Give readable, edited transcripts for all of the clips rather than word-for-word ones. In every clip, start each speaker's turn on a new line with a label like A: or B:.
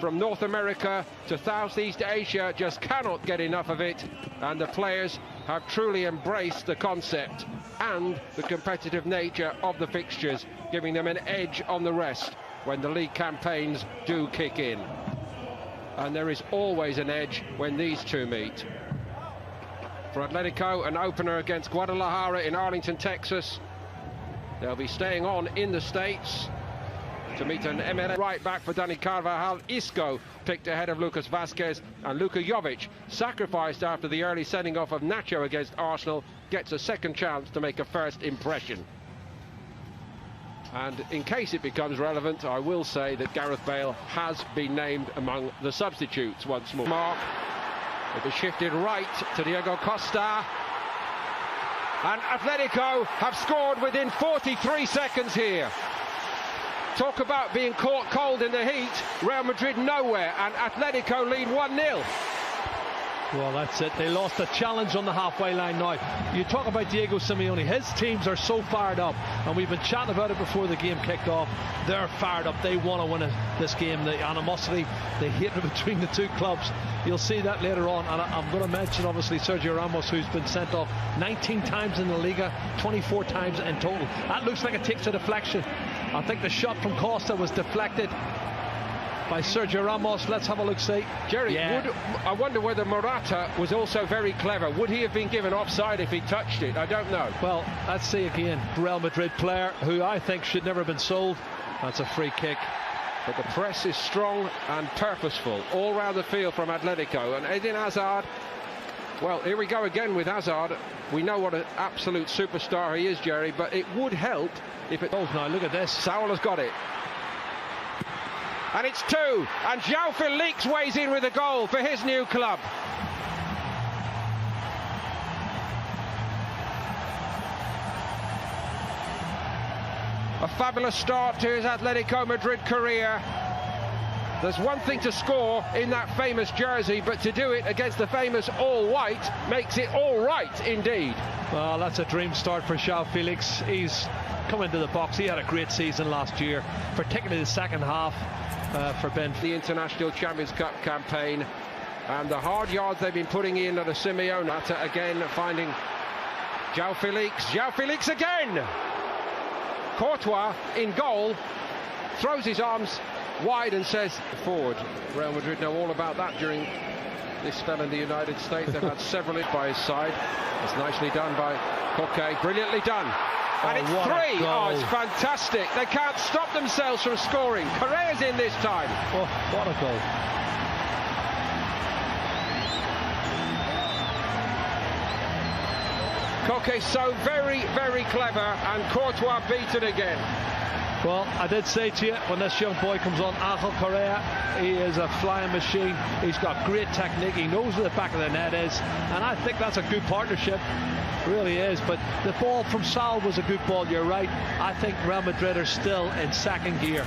A: from North America to Southeast Asia just cannot get enough of it, and the players have truly embraced the concept and the competitive nature of the fixtures, giving them an edge on the rest when the league campaigns do kick in. And there is always an edge when these two meet. For Atletico, an opener against Guadalajara in Arlington, Texas. They'll be staying on in the States to meet an MLS right back for Dani Carvajal. Isco picked ahead of Lucas Vazquez, and Luka Jovic, sacrificed after the early sending off of Nacho against Arsenal, gets a second chance to make a first impression. And in case it becomes relevant, I will say that Gareth Bale has been named among the substitutes once more. Mark, it was shifted right to Diego Costa, and Atletico have scored within 43 seconds here. Talk about being caught cold in the heat. Real Madrid nowhere, and Atletico lead 1-0.
B: Well, that's it. They lost the challenge on the halfway line now. You talk about Diego Simeone. His teams are so fired up, and we've been chatting about it before the game kicked off. They're fired up. They want to win this game. The animosity, the hatred between the two clubs. You'll see that later on. And I'm going to mention, obviously, Sergio Ramos, who's been sent off 19 times in the Liga, 24 times in total. That looks like it takes a deflection. I think the shot from Costa was deflected by Sergio Ramos. Let's have a look, see.
A: Jerry, I wonder whether Morata was also very clever. Would he have been given offside if he touched it? I don't know.
B: Well, let's see again. Real Madrid player who I think should never have been sold. That's a free kick.
A: But the press is strong and purposeful all round the field from Atletico. And Eden Hazard, well, here we go again with Hazard. We know what an absolute superstar he is, Jerry, but it would help if it...
B: Oh, now look at this.
A: Saul has got it. And it's 2, and João Felix weighs in with a goal for his new club. A fabulous start to his Atletico Madrid career. There's one thing to score in that famous jersey, but to do it against the famous all-white makes it all right indeed.
B: Well, that's a dream start for João Felix. He's come into the box. He had a great season last year, particularly the second half. For Ben,
A: the International Champions Cup campaign, and the hard yards they've been putting in at a Simeone. Again finding João Felix again. Courtois in goal, throws his arms wide and says forward. Real Madrid know all about that during this spell in the United States. They've had several by his side. It's nicely done by Koke, brilliantly done. And it's 3. Oh, it's fantastic. They can't stop themselves from scoring. Correa's in this time.
B: Oh, what a goal.
A: Koke so very, very clever, and Courtois beat it again.
B: Well, I did say to you, when this young boy comes on, Angel Correa, he is a flying machine. He's got great technique. He knows where the back of the net is, and I think that's a good partnership. Really is. But the ball from Saul was a good ball. You're right. I think Real Madrid are still in second gear.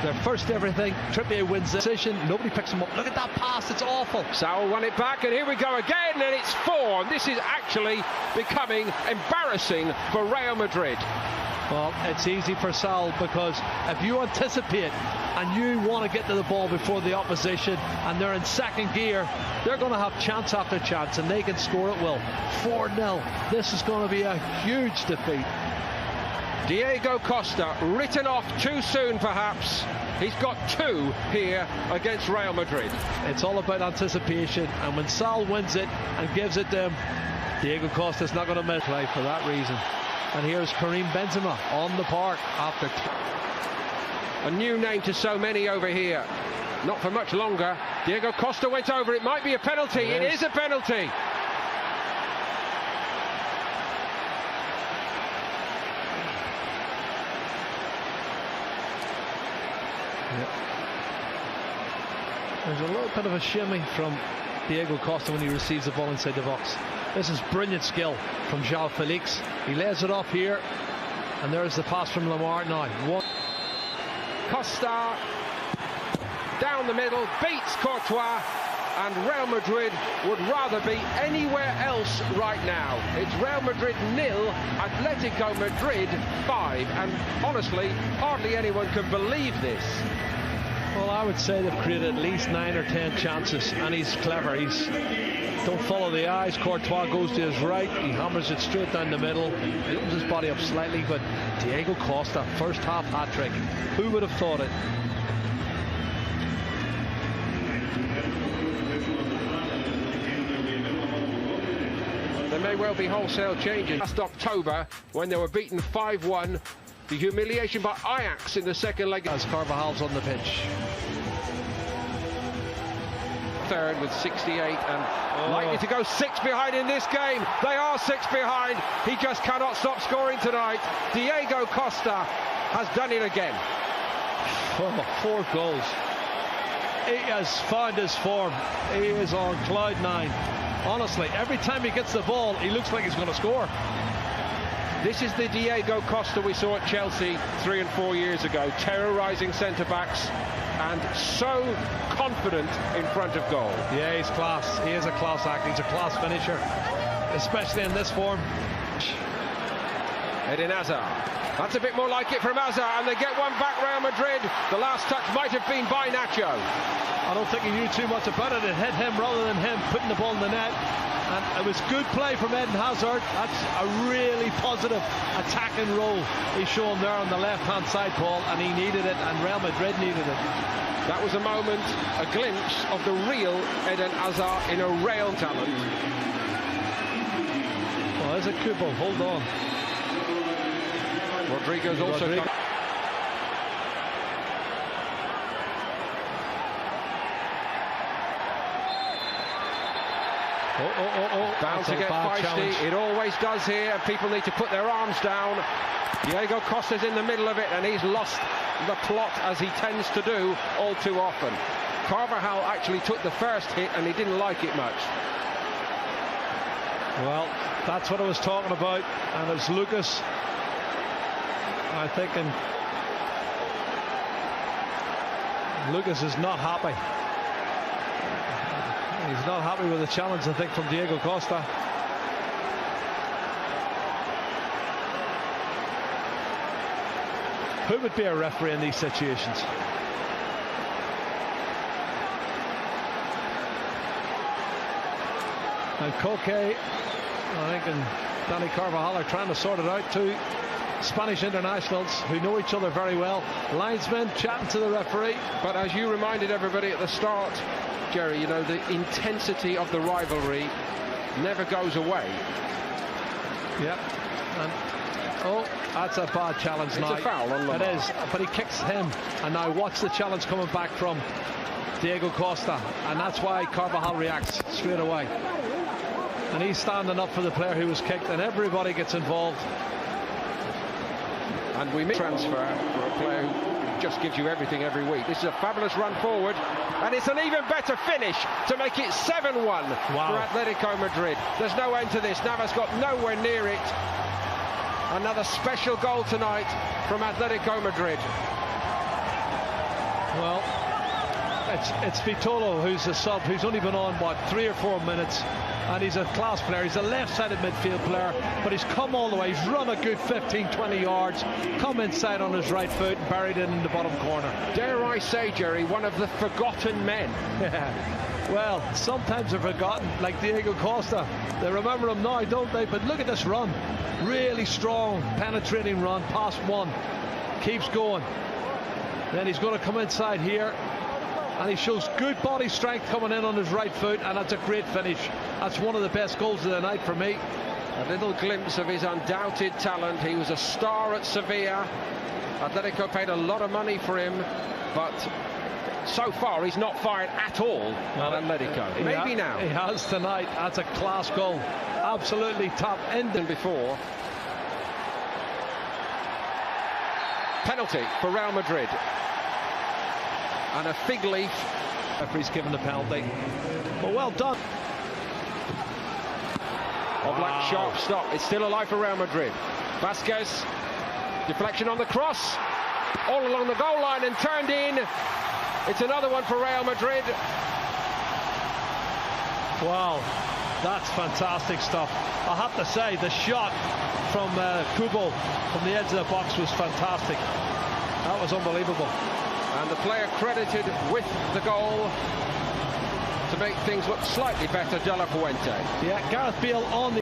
B: They're first everything. Trippier wins the decision. Nobody picks them up. Look at that pass. It's awful.
A: Saul won it back, and here we go again, and it's 4. This is actually becoming embarrassing for Real Madrid.
B: Well, it's easy for Saul, because if you anticipate and you want to get to the ball before the opposition and they're in second gear, they're going to have chance after chance, and they can score at will. 4-0. This is going to be a huge defeat.
A: Diego Costa, written off too soon perhaps. He's got 2 here against Real Madrid.
B: It's all about anticipation, and when Saul wins it and gives it to him, Diego Costa's not going to miss play for that reason. And here's Karim Benzema on the park after...
A: A new name to so many over here. Not for much longer. Diego Costa went over. It might be a penalty. It is a penalty.
B: There's a little bit of a shimmy from Diego Costa when he receives the ball inside the box. This is brilliant skill from João Felix. He lays it off here, and there's the pass from Lamar now.
A: Costa down the middle, beats Courtois, and Real Madrid would rather be anywhere else right now. It's Real Madrid 0, Atletico Madrid 5, and honestly, hardly anyone can believe this.
B: Well, I would say they've created at least 9 or 10 chances, and he's clever. He's don't follow the eyes. Courtois goes to his right, he hammers it straight down the middle, he opens his body up slightly, but Diego Costa, first half hat-trick. Who would have thought it?
A: There may well be wholesale changes. Last October, when they were beaten 5-1, the humiliation by Ajax in the second leg.
B: As Carvajal's on the pitch.
A: Third with 68 and likely to go 6 behind in this game. They are 6 behind. He just cannot stop scoring tonight. Diego Costa has done it again.
B: 4 goals. He has found his form. He is on cloud 9. Honestly, every time he gets the ball, he looks like he's going to score.
A: This is the Diego Costa we saw at Chelsea 3 and 4 years ago, terrorising centre-backs and so confident in front of goal.
B: Yeah, he's class. He is a class act. He's a class finisher, especially in this form.
A: Eden Hazard. That's a bit more like it from Hazard, and they get one back. Real Madrid. The last touch might have been by Nacho.
B: I don't think he knew too much about it. It hit him rather than him putting the ball in the net. And it was good play from Eden Hazard. That's a really positive attacking role he's shown there on the left-hand side, Paul, and he needed it, and Real Madrid needed it.
A: That was a moment, a glimpse of the real Eden Hazard in a real talent.
B: Well, there's a Kubo. Hold on.
A: Rodrigo's also come. Bound to get feisty. Challenge. It always does here, and people need to put their arms down. Diego Costa's in the middle of it, and he's lost the plot, as he tends to do all too often. Carvajal actually took the first hit, and he didn't like it much.
B: Well, that's what I was talking about, and it's Lucas. I think Lucas is not happy. He's not happy with the challenge, I think, from Diego Costa. Who would be a referee in these situations? And Koke, I think, and Danny Carvajal are trying to sort it out too. Spanish internationals who know each other very well. Linesmen chatting to the referee.
A: But as you reminded everybody at the start, Jerry, you know, the intensity of the rivalry never goes away.
B: Yep. And, oh, that's a bad challenge now.
A: It's a foul on Lamar.
B: It is, but he kicks him. And now watch the challenge coming back from Diego Costa. And that's why Carvajal reacts straight away. And he's standing up for the player who was kicked, and everybody gets involved.
A: And we transfer for a player who just gives you everything every week. This is a fabulous run forward, and it's an even better finish to make it 7-1 for Atletico Madrid. There's no end to this. Navas got nowhere near it. Another special goal tonight from Atletico Madrid.
B: Well, it's Vitolo who's a sub, who's only been on, what, 3 or 4 minutes, and he's a class player. He's a left-sided midfield player, but he's come all the way. He's run a good 15-20 yards, come inside on his right foot and buried it in the bottom corner.
A: Dare I say, Jerry, one of the forgotten men.
B: Well, sometimes they're forgotten, like Diego Costa. They remember him now, don't they? But look at this run. Really strong, penetrating run, past one. Keeps going. Then he's going to come inside here. And he shows good body strength coming in on his right foot, and that's a great finish. That's one of the best goals of the night for me.
A: A little glimpse of his undoubted talent. He was a star at Sevilla. Atletico paid a lot of money for him, but so far he's not fired at all at Atletico. Maybe now.
B: He has tonight. That's a class goal. Absolutely top end.
A: Than before. Penalty for Real Madrid. And a fig leaf.
B: Referee's given the penalty. But well done.
A: Oblak, sharp stop. It's still alive for Real Madrid. Vasquez. Deflection on the cross. All along the goal line and turned in. It's another one for Real Madrid.
B: Wow. That's fantastic stuff. I have to say, the shot from Kubo from the edge of the box was fantastic. That was unbelievable.
A: And the player credited with the goal to make things look slightly better, De La Fuente.
B: Yeah, Gareth Bale on the